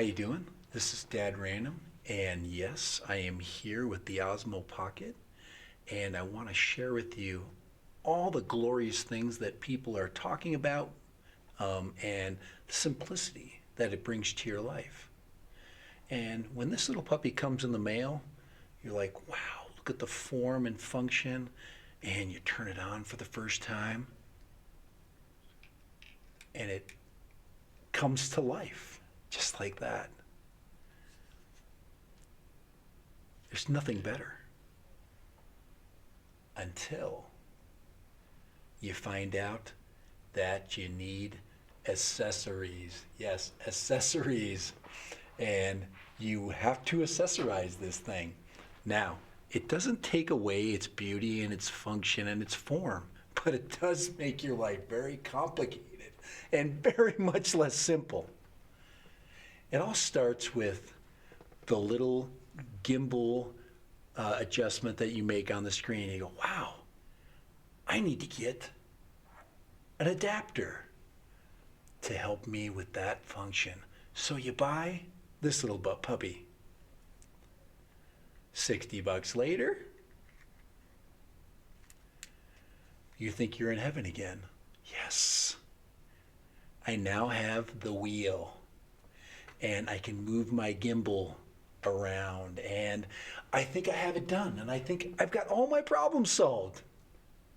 you doing? This is Dad Random, and yes, I am here with the Osmo Pocket, and I want to share with you all the glorious things that people are talking about, and the simplicity that it brings to your life. And when this little puppy comes in the mail, you're like, wow, look at the form and function, and you turn it on for the first time, and it comes to life just like that. There's nothing better until you find out that you need accessories. Yes, accessories. And you have to accessorize this thing. Now, it doesn't take away its beauty and its function and its form, but it does make your life very complicated and very much less simple. It all starts with the little gimbal adjustment that you make on the screen. You go, wow, I need to get an adapter to help me with that function. So you buy this little puppy. $60 later, you think you're in heaven again. Yes, I now have the wheel, and I can move my gimbal around, and I think I have it done, and I think I've got all my problems solved,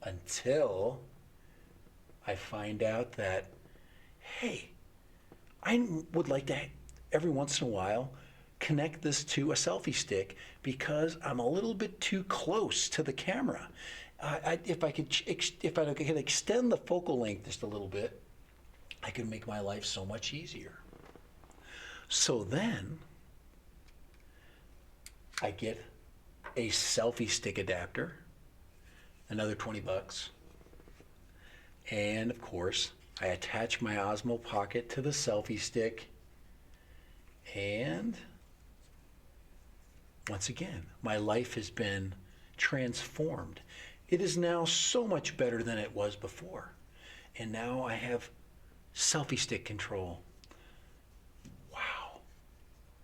until I find out that, hey, I would like to every once in a while connect this to a selfie stick because I'm a little bit too close to the camera. If I could extend the focal length just a little bit, I could make my life so much easier. So then I get a selfie stick adapter, another 20 bucks. And of course, I attach my Osmo Pocket to the selfie stick, and once again, my life has been transformed. It is now so much better than it was before. And now I have selfie stick control. Wow.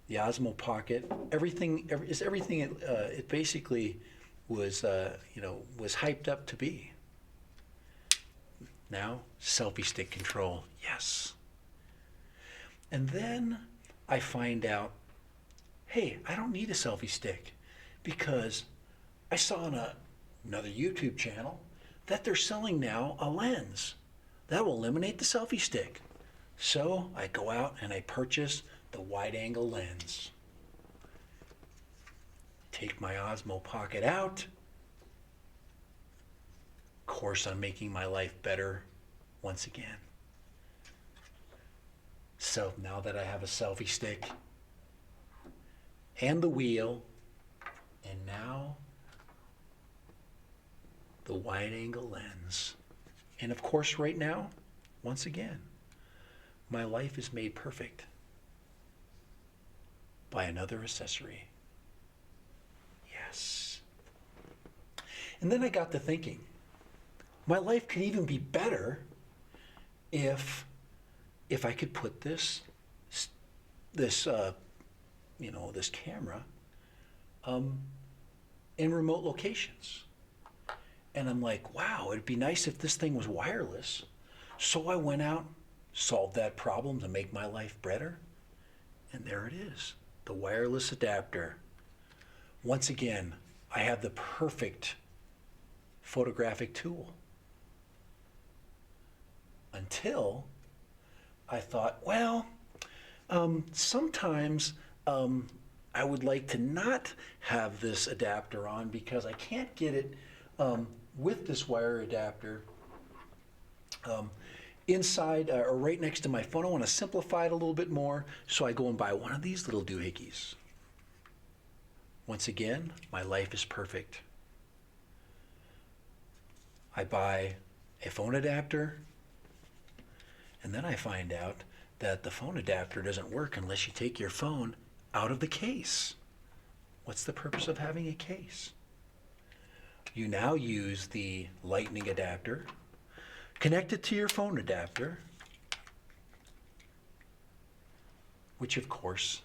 The Osmo Pocket, everything it basically was was hyped up to be. Now, selfie stick control, yes. And then I find out, hey, I don't need a selfie stick because I saw on another YouTube channel that they're selling now a lens that will eliminate the selfie stick. So I go out and I purchase the wide angle lens. Take my Osmo Pocket out. Of course, I'm making my life better once again. So now that I have a selfie stick and the wheel, and now the wide angle lens, and of course right now, once again, my life is made perfect by another accessory. Yes. And then I got to thinking, my life could even be better if I could put this camera in remote locations. And I'm like, wow, it'd be nice if this thing was wireless. So I went out, solved that problem to make my life better, and there it is, the wireless adapter. Once again, I have the perfect photographic tool. Until I thought, well, sometimes I would like to not have this adapter on because I can't get it with this wire adapter inside or right next to my phone. I want to simplify it a little bit more, so I go and buy one of these little doohickeys. Once again, my life is perfect. I buy a phone adapter, and then I find out that the phone adapter doesn't work unless you take your phone out of the case. What's the purpose of having a case? You now use the lightning adapter, connect it to your phone adapter, which of course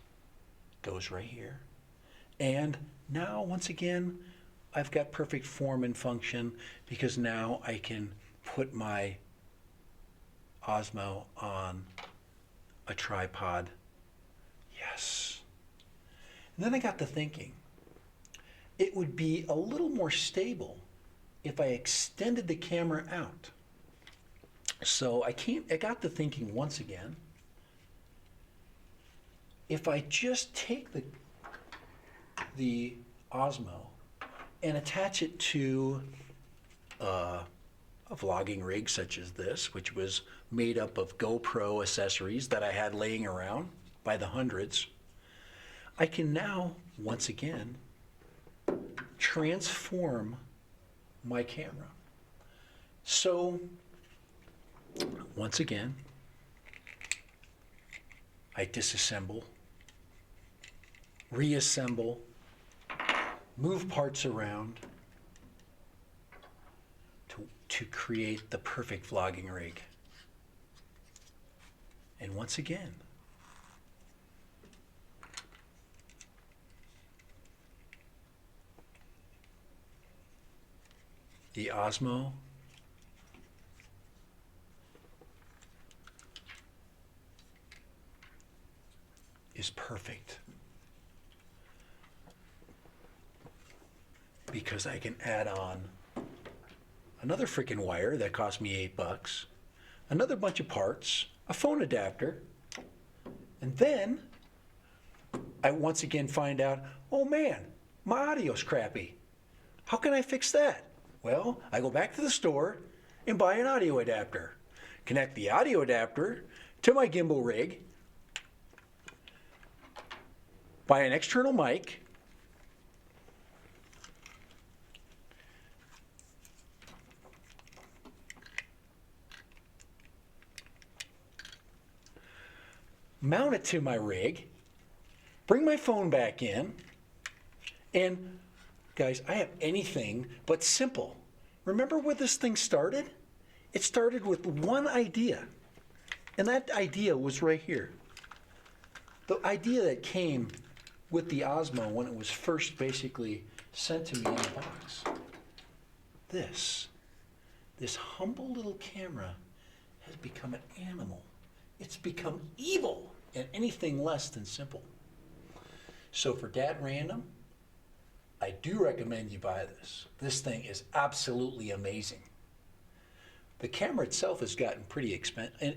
goes right here. And now, once again, I've got perfect form and function because now I can put my Osmo on a tripod. Yes. And then I got to thinking, it would be a little more stable if I extended the camera out. So I got to thinking once again, if I just take the Osmo and attach it to a vlogging rig such as this, which was made up of GoPro accessories that I had laying around by the hundreds, I can now, once again, transform my camera. So, once again, I disassemble, reassemble, move parts around to create the perfect vlogging rig. And once again, the Osmo is perfect because I can add on another freaking wire that cost me $8, another bunch of parts, a phone adapter, and then I once again find out, oh man, my audio's crappy. How can I fix that? Well, I go back to the store and buy an audio adapter, connect the audio adapter to my gimbal rig, buy an external mic, mount it to my rig, bring my phone back in, and guys, I have anything but simple. Remember where this thing started? It started with one idea, and that idea was right here. The idea that came with the Osmo when it was first basically sent to me in a box. This humble little camera has become an animal. It's become evil and anything less than simple. So for Dad Random, I do recommend you buy this. This thing is absolutely amazing. The camera itself has gotten pretty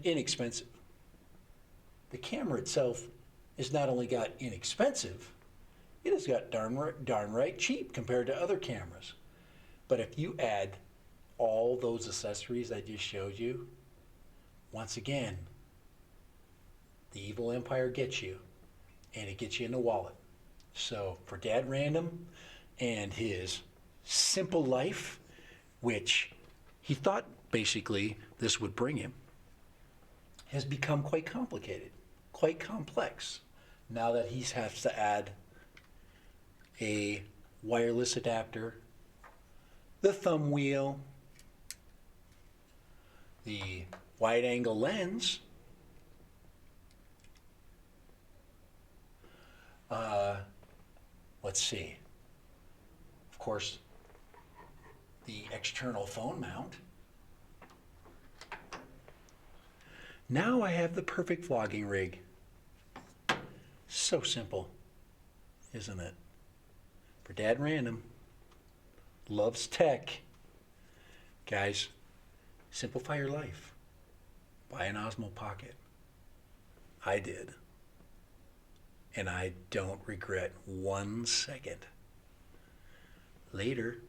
inexpensive. The camera itself has not only got inexpensive, it has got darn right cheap compared to other cameras. But if you add all those accessories I just showed you, once again, the evil empire gets you, and it gets you in the wallet. So for Dad Random and his simple life, which he thought basically this would bring him, has become quite complicated, quite complex, now that he has to add a wireless adapter, the thumb wheel, the wide angle lens, let's see, of course, the external phone mount. Now I have the perfect vlogging rig. So simple, isn't it? For Dad Random, loves tech. Guys, simplify your life. Buy an Osmo Pocket. I did. And I don't regret 1 second. Later.